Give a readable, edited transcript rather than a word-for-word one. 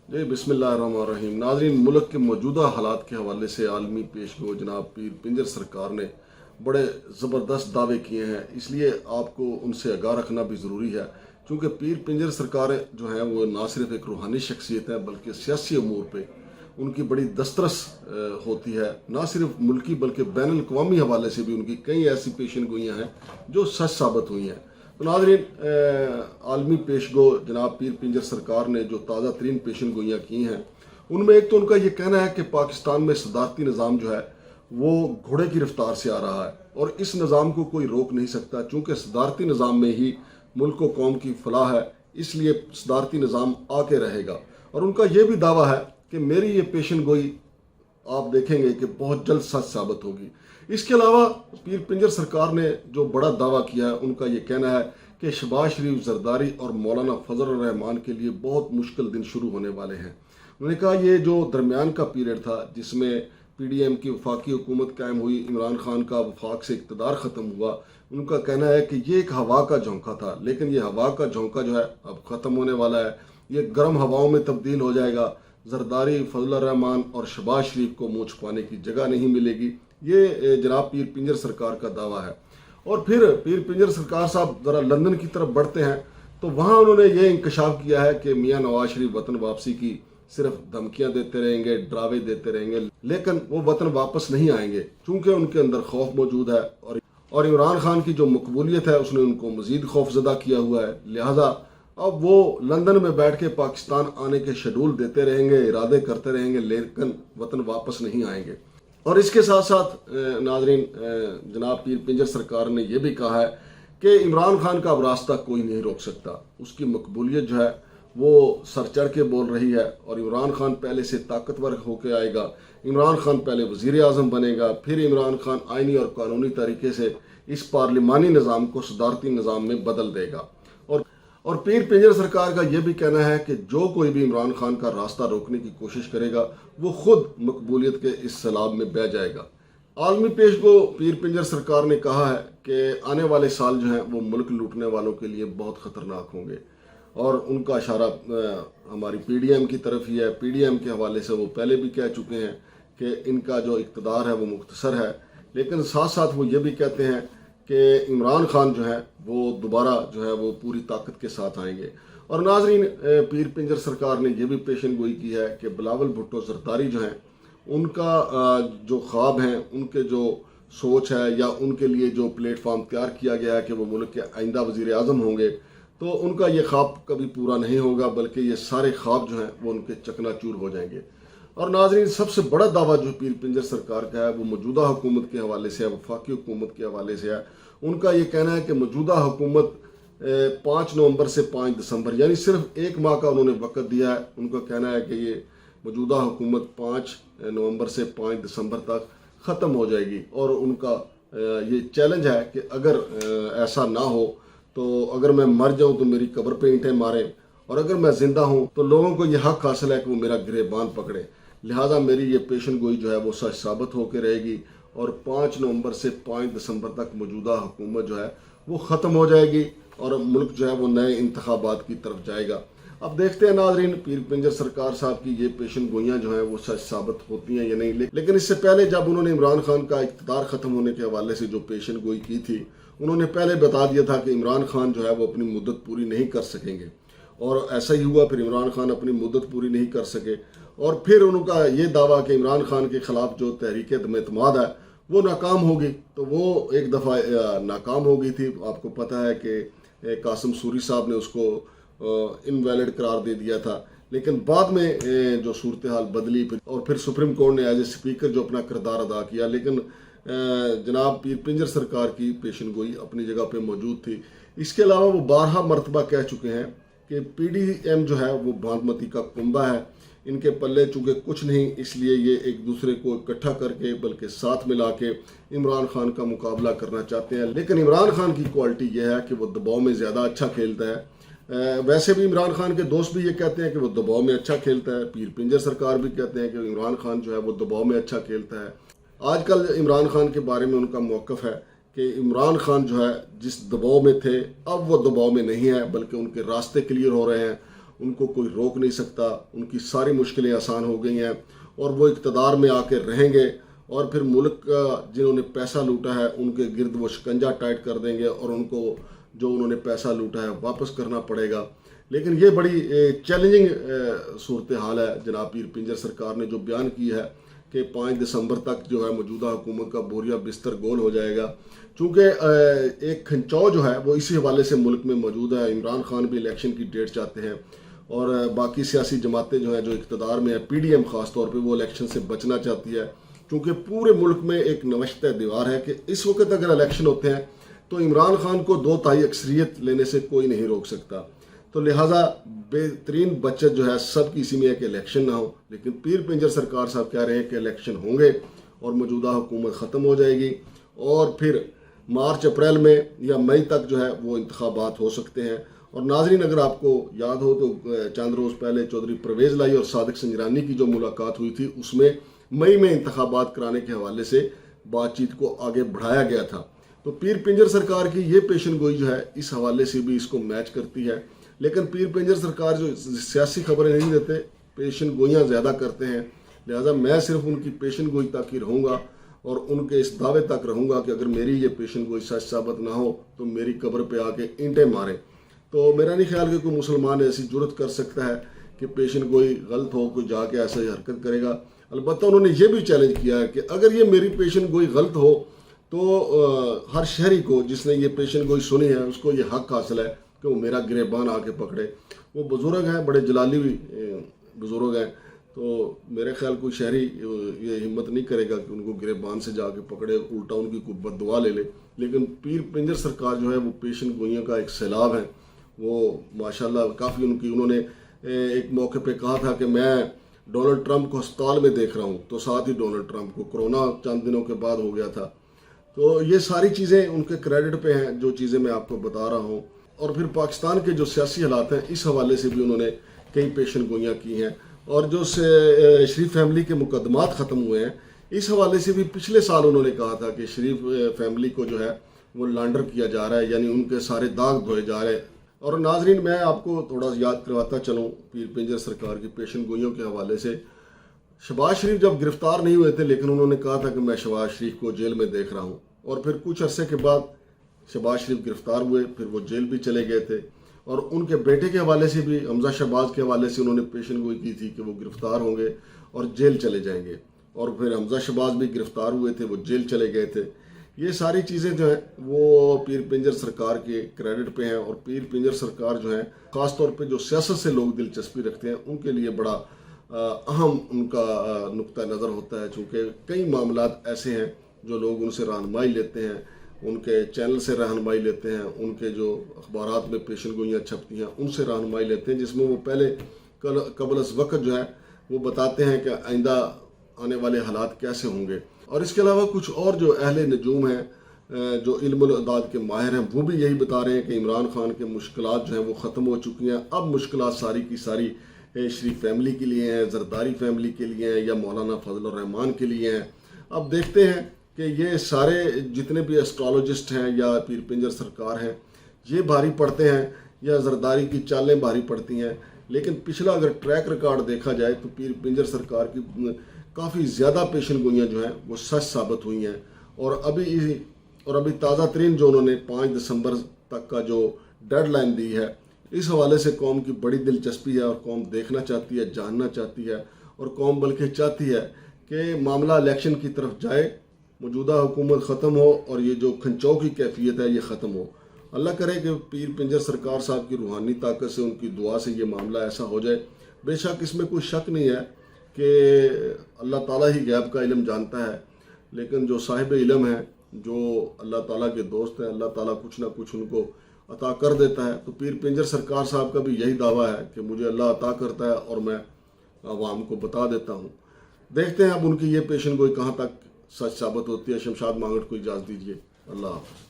جی بسم اللہ الرحمن الرحیم۔ ناظرین، ملک کے موجودہ حالات کے حوالے سے عالمی پیش گو جناب پیر پنجر سرکار نے بڑے زبردست دعوے کیے ہیں، اس لیے آپ کو ان سے آگاہ رکھنا بھی ضروری ہے، کیونکہ پیر پنجر سرکار جو ہیں وہ نہ صرف ایک روحانی شخصیت ہے بلکہ سیاسی امور پہ ان کی بڑی دسترس ہوتی ہے، نہ صرف ملکی بلکہ بین الاقوامی حوالے سے بھی ان کی کئی ایسی پیشن گوئیاں ہیں جو سچ ثابت ہوئی ہیں۔ تو ناظرین، عالمی پیش گو جناب پیر پنجر سرکار نے جو تازہ ترین پیشن گوئیاں کی ہیں، ان میں ایک تو ان کا یہ کہنا ہے کہ پاکستان میں صدارتی نظام جو ہے وہ گھوڑے کی رفتار سے آ رہا ہے اور اس نظام کو کوئی روک نہیں سکتا، چونکہ صدارتی نظام میں ہی ملک و قوم کی فلاح ہے، اس لیے صدارتی نظام آ کے رہے گا۔ اور ان کا یہ بھی دعویٰ ہے کہ میری یہ پیشن گوئی آپ دیکھیں گے کہ بہت جلد سچ ثابت ہوگی۔ اس کے علاوہ پیر پنجر سرکار نے جو بڑا دعویٰ کیا ہے، ان کا یہ کہنا ہے کہ شہباز شریف زرداری اور مولانا فضل الرحمان کے لیے بہت مشکل دن شروع ہونے والے ہیں۔ انہوں نے کہا یہ جو درمیان کا پیریڈ تھا جس میں پی ڈی ایم کی وفاقی حکومت قائم ہوئی، عمران خان کا وفاق سے اقتدار ختم ہوا، ان کا کہنا ہے کہ یہ ایک ہوا کا جھونکا تھا، لیکن یہ ہوا کا جھونکا جو ہے اب ختم ہونے والا ہے، یہ گرم ہواؤں میں تبدیل ہو جائے گا۔ زرداری، فضل الرحمان اور شہباز شریف کو منہ چھپانے کی جگہ نہیں ملے گی، یہ جناب پیر پنجر سرکار کا دعویٰ ہے۔ اور پھر پیر پنجر سرکار صاحب ذرا لندن کی طرف بڑھتے ہیں تو وہاں انہوں نے یہ انکشاف کیا ہے کہ میاں نواز شریف وطن واپسی کی صرف دھمکیاں دیتے رہیں گے، ڈراوے دیتے رہیں گے، لیکن وہ وطن واپس نہیں آئیں گے، چونکہ ان کے اندر خوف موجود ہے اور عمران خان کی جو مقبولیت ہے اس نے ان کو مزید خوف زدہ کیا ہوا ہے، لہذا اب وہ لندن میں بیٹھ کے پاکستان آنے کے شیڈول دیتے رہیں گے، ارادے کرتے رہیں گے، لیکن وطن واپس نہیں آئیں گے۔ اور اس کے ساتھ ساتھ ناظرین، جناب پیر پنجر سرکار نے یہ بھی کہا ہے کہ عمران خان کا اب راستہ کوئی نہیں روک سکتا، اس کی مقبولیت جو ہے وہ سر چڑھ کے بول رہی ہے اور عمران خان پہلے سے طاقتور ہو کے آئے گا، عمران خان پہلے وزیر اعظم بنے گا، پھر عمران خان آئینی اور قانونی طریقے سے اس پارلیمانی نظام کو صدارتی نظام میں بدل دے گا۔ اور پیر پنجر سرکار کا یہ بھی کہنا ہے کہ جو کوئی بھی عمران خان کا راستہ روکنے کی کوشش کرے گا وہ خود مقبولیت کے اس سیلاب میں بہہ جائے گا۔ عالمی پیش گو پیر پنجر سرکار نے کہا ہے کہ آنے والے سال جو ہیں وہ ملک لوٹنے والوں کے لیے بہت خطرناک ہوں گے، اور ان کا اشارہ ہماری پی ڈی ایم کی طرف ہی ہے۔ پی ڈی ایم کے حوالے سے وہ پہلے بھی کہہ چکے ہیں کہ ان کا جو اقتدار ہے وہ مختصر ہے، لیکن ساتھ ساتھ وہ یہ بھی کہتے ہیں کہ عمران خان جو ہے وہ دوبارہ جو ہے وہ پوری طاقت کے ساتھ آئیں گے۔ اور ناظرین، پیر پنجر سرکار نے یہ بھی پیشن گوئی کی ہے کہ بلاول بھٹو زرداری جو ہیں ان کا جو خواب ہیں، ان کے جو سوچ ہے یا ان کے لیے جو پلیٹ فارم تیار کیا گیا ہے کہ وہ ملک کے آئندہ وزیر اعظم ہوں گے، تو ان کا یہ خواب کبھی پورا نہیں ہوگا، بلکہ یہ سارے خواب جو ہیں وہ ان کے چکنا چور ہو جائیں گے۔ اور ناظرین، سب سے بڑا دعویٰ جو پیر پنجر سرکار کا ہے وہ موجودہ حکومت کے حوالے سے ہے، وفاقی حکومت کے حوالے سے ہے۔ ان کا یہ کہنا ہے کہ موجودہ حکومت 5 نومبر سے 5 دسمبر یعنی صرف ایک ماہ کا انہوں نے وقت دیا ہے۔ ان کا کہنا ہے کہ یہ موجودہ حکومت 5 نومبر سے 5 دسمبر تک ختم ہو جائے گی، اور ان کا یہ چیلنج ہے کہ اگر ایسا نہ ہو تو اگر میں مر جاؤں تو میری قبر پہ اینٹیں ماریں، اور اگر میں زندہ ہوں تو لوگوں کو یہ حق حاصل ہے کہ وہ میرا گریبان پکڑے، لہٰذا میری یہ پیشن گوئی جو ہے وہ سچ ثابت ہو کے رہے گی، اور 5 نومبر سے 5 دسمبر تک موجودہ حکومت جو ہے وہ ختم ہو جائے گی اور ملک جو ہے وہ نئے انتخابات کی طرف جائے گا۔ اب دیکھتے ہیں ناظرین، پیر پنجر سرکار صاحب کی یہ پیشن گوئیاں جو ہیں وہ سچ ثابت ہوتی ہیں یا نہیں، لیکن اس سے پہلے جب انہوں نے عمران خان کا اقتدار ختم ہونے کے حوالے سے جو پیشن گوئی کی تھی، انہوں نے پہلے بتا دیا تھا کہ عمران خان جو ہے وہ اپنی مدت پوری نہیں کر سکیں گے، اور ایسا ہی ہوا، پھر عمران خان اپنی مدت پوری نہیں کر سکے، اور پھر ان کا یہ دعویٰ کہ عمران خان کے خلاف جو تحریک عدم اعتماد ہے وہ ناکام ہوگی، تو وہ ایک دفعہ ناکام ہو گئی تھی۔ آپ کو پتہ ہے کہ قاسم سوری صاحب نے اس کو انویلڈ قرار دے دیا تھا، لیکن بعد میں جو صورتحال بدلی اور پھر سپریم کورٹ نے ایز اے اسپیکر جو اپنا کردار ادا کیا، لیکن جناب پیر پنجر سرکار کی پیشن گوئی اپنی جگہ پہ موجود تھی۔ اس کے علاوہ وہ 12 مرتبہ کہہ چکے ہیں کہ پی ڈی ایم جو ہے وہ باغمتی کا کنبہ ہے، ان کے پلے چونکہ کچھ نہیں، اس لیے یہ ایک دوسرے کو اکٹھا کر کے بلکہ ساتھ ملا کے عمران خان کا مقابلہ کرنا چاہتے ہیں، لیکن عمران خان کی کوالٹی یہ ہے کہ وہ دباؤ میں زیادہ اچھا کھیلتا ہے۔ ویسے بھی عمران خان کے دوست بھی یہ کہتے ہیں کہ وہ دباؤ میں اچھا کھیلتا ہے، پیر پنجر سرکار بھی کہتے ہیں کہ عمران خان جو ہے وہ دباؤ میں اچھا کھیلتا ہے۔ آج کل عمران خان کے بارے میں ان کا موقف ہے کہ عمران خان جو ہے جس دباؤ میں تھے اب وہ دباؤ میں نہیں ہے، بلکہ ان کے راستے کلیئر ہو رہے ہیں، ان کو کوئی روک نہیں سکتا، ان کی ساری مشکلیں آسان ہو گئی ہیں اور وہ اقتدار میں آ کے رہیں گے، اور پھر ملک کا جنہوں نے پیسہ لوٹا ہے ان کے گرد وہ شکنجہ ٹائٹ کر دیں گے اور ان کو جو انہوں نے پیسہ لوٹا ہے واپس کرنا پڑے گا۔ لیکن یہ بڑی چیلنجنگ صورتحال ہے۔ جناب پیر پنجر سرکار نے جو بیان کی ہے کہ 5 دسمبر تک جو ہے موجودہ حکومت کا بوریا بستر گول ہو جائے گا، چونکہ ایک کھنچاؤ جو ہے وہ اسی حوالے سے ملک میں موجود ہے۔ عمران خان بھی الیکشن کی ڈیٹ چاہتے ہیں اور باقی سیاسی جماعتیں جو ہیں جو اقتدار میں ہیں، پی ڈی ایم خاص طور پہ، وہ الیکشن سے بچنا چاہتی ہے، کیونکہ پورے ملک میں ایک نوشتہ دیوار ہے کہ اس وقت اگر الیکشن ہوتے ہیں تو عمران خان کو 2/3 اکثریت لینے سے کوئی نہیں روک سکتا۔ تو لہٰذا بہترین بچت جو ہے سب کی اسی میں ہے کہ الیکشن نہ ہو، لیکن پیر پنجر سرکار صاحب کہہ رہے ہیں کہ الیکشن ہوں گے اور موجودہ حکومت ختم ہو جائے گی، اور پھر مارچ اپریل میں یا مئی تک جو ہے وہ انتخابات ہو سکتے ہیں۔ اور ناظرین، اگر آپ کو یاد ہو تو چند روز پہلے چودھری پرویز لائی اور صادق سنجرانی کی جو ملاقات ہوئی تھی، اس میں مئی میں انتخابات کرانے کے حوالے سے بات چیت کو آگے بڑھایا گیا تھا۔ تو پیر پنجر سرکار کی یہ پیشن گوئی جو ہے اس حوالے سے بھی اس کو میچ کرتی ہے، لیکن پیر پنجر سرکار جو سیاسی خبریں نہیں دیتے، پیشن گوئیاں زیادہ کرتے ہیں، لہذا میں صرف ان کی پیشن گوئی تک ہی رہوں گا اور ان کے اس دعوے تک رہوں گا کہ اگر میری یہ پیشن گوئی سچ ثابت نہ ہو تو میری قبر پہ آ کے اینٹیں ماریں۔ تو میرا نہیں خیال کہ کوئی مسلمان ایسی جرت کر سکتا ہے کہ پیشن گوئی غلط ہو کوئی جا کے ایسا ہی حرکت کرے گا۔ البتہ انہوں نے یہ بھی چیلنج کیا ہے کہ اگر یہ میری پیشن گوئی غلط ہو تو ہر شہری کو جس نے یہ پیشن گوئی سنی ہے اس کو یہ حق حاصل ہے کہ وہ میرا گریبان آ کے پکڑے۔ وہ بزرگ ہیں، بڑے جلالی بزرگ ہیں، تو میرے خیال کوئی شہری یہ ہمت نہیں کرے گا کہ ان کو گریبان سے جا کے پکڑے، الٹا ان کی کوئی بد دعا لے لے۔ لیکن پیر پنجر سرکار جو ہے وہ پیشن گوئیوں کا ایک سیلاب ہے۔ وہ ماشاءاللہ کافی انہوں نے ایک موقع پہ کہا تھا کہ میں ڈونلڈ ٹرمپ کو ہسپتال میں دیکھ رہا ہوں، تو ساتھ ہی ڈونلڈ ٹرمپ کو کورونا چند دنوں کے بعد ہو گیا تھا۔ تو یہ ساری چیزیں ان کے کریڈٹ پہ ہیں جو چیزیں میں آپ کو بتا رہا ہوں۔ اور پھر پاکستان کے جو سیاسی حالات ہیں اس حوالے سے بھی انہوں نے کئی پیشن گوئیاں کی ہیں، اور جو شریف فیملی کے مقدمات ختم ہوئے ہیں اس حوالے سے بھی پچھلے سال انہوں نے کہا تھا کہ شریف فیملی کو جو ہے وہ لانڈر کیا جا رہا ہے، یعنی ان کے سارے داغ دھوئے جا رہے ہیں۔ اور ناظرین، میں آپ کو تھوڑا یاد کرواتا چلوں پیر پنجر سرکار کی پیشن گوئیوں کے حوالے سے۔ شہباز شریف جب گرفتار نہیں ہوئے تھے، لیکن انہوں نے کہا تھا کہ میں شہباز شریف کو جیل میں دیکھ رہا ہوں، اور پھر کچھ عرصے کے بعد شہباز شریف گرفتار ہوئے، پھر وہ جیل بھی چلے گئے تھے، اور ان کے بیٹے کے حوالے سے بھی، حمزہ شہباز کے حوالے سے انہوں نے پیشن گوئی کی تھی کہ وہ گرفتار ہوں گے اور جیل چلے جائیں گے، اور پھر حمزہ شہباز بھی گرفتار ہوئے تھے، وہ جیل چلے گئے تھے۔ یہ ساری چیزیں جو ہیں وہ پیر پنجر سرکار کے کریڈٹ پہ ہیں، اور پیر پنجر سرکار جو ہیں خاص طور پہ جو سیاست سے لوگ دلچسپی رکھتے ہیں ان کے لیے بڑا اہم ان کا نقطہ نظر ہوتا ہے، چونکہ کئی معاملات ایسے ہیں جو لوگ ان سے رہنمائی لیتے ہیں، ان کے چینل سے رہنمائی لیتے ہیں، ان کے جو اخبارات میں پیشن گوئیاں چھپتی ہیں ان سے رہنمائی لیتے ہیں، جس میں وہ پہلے قبل از وقت جو ہے وہ بتاتے ہیں کہ آئندہ آنے والے حالات کیسے ہوں گے۔ اور اس کے علاوہ کچھ اور جو اہل نجوم ہیں، جو علم الاعداد کے ماہر ہیں، وہ بھی یہی بتا رہے ہیں کہ عمران خان کے مشکلات جو ہیں وہ ختم ہو چکی ہیں۔ اب مشکلات ساری کی ساری شریف فیملی کے لیے ہیں، زرداری فیملی کے لیے ہیں، یا مولانا فضل الرحمان کے لیے ہیں۔ اب دیکھتے ہیں کہ یہ سارے جتنے بھی اسٹرالوجسٹ ہیں یا پیر پنجر سرکار ہیں، یہ بھاری پڑتے ہیں یا زرداری کی چالیں بھاری پڑتی ہیں۔ لیکن پچھلا اگر ٹریک ریکارڈ دیکھا جائے تو پیر پنجر سرکار کی کافی زیادہ پیشن گوئیاں جو ہیں وہ سچ ثابت ہوئی ہیں، اور ابھی تازہ ترین جو انہوں نے 5 دسمبر تک کا جو ڈیڈ لائن دی ہے، اس حوالے سے قوم کی بڑی دلچسپی ہے، اور قوم دیکھنا چاہتی ہے، جاننا چاہتی ہے، اور قوم بلکہ چاہتی ہے کہ معاملہ الیکشن کی طرف جائے، موجودہ حکومت ختم ہو، اور یہ جو کھنچاؤ کی کیفیت ہے یہ ختم ہو۔ اللہ کرے کہ پیر پنجر سرکار صاحب کی روحانی طاقت سے، ان کی دعا سے یہ معاملہ ایسا ہو جائے۔ بے شک اس میں کوئی شک نہیں ہے کہ اللہ تعالیٰ ہی غیب کا علم جانتا ہے، لیکن جو صاحب علم ہیں، جو اللہ تعالیٰ کے دوست ہیں، اللہ تعالیٰ کچھ نہ کچھ ان کو عطا کر دیتا ہے۔ تو پیر پنجر سرکار صاحب کا بھی یہی دعویٰ ہے کہ مجھے اللہ عطا کرتا ہے اور میں عوام کو بتا دیتا ہوں۔ دیکھتے ہیں اب ان کی یہ پیشن گوئی کہاں تک سچ ثابت ہوتی ہے۔ شمشاد مانگٹ کو اجازت دیجیے، اللہ حافظ۔